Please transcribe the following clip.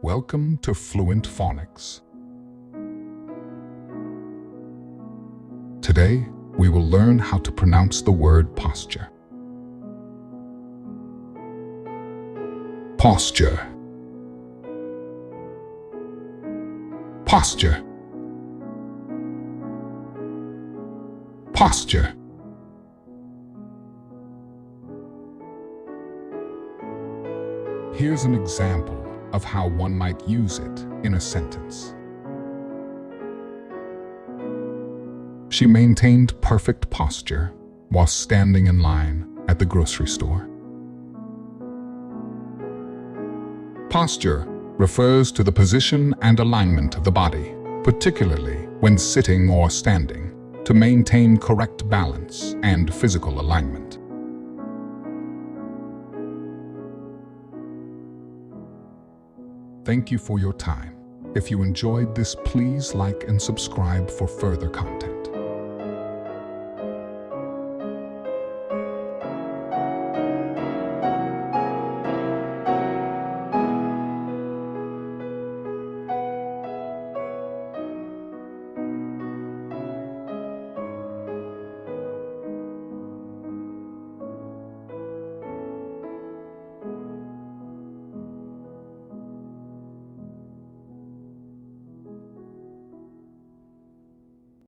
Welcome to Fluent Phonics. Today, we will learn how to pronounce the word posture. Posture. Posture. Posture. Here's an example of how one might use it in a sentence. She maintained perfect posture while standing in line at the grocery store. Posture refers to the position and alignment of the body, particularly when sitting or standing, to maintain correct balance and physical alignment. Thank you for your time. If you enjoyed this, please like and subscribe for further content.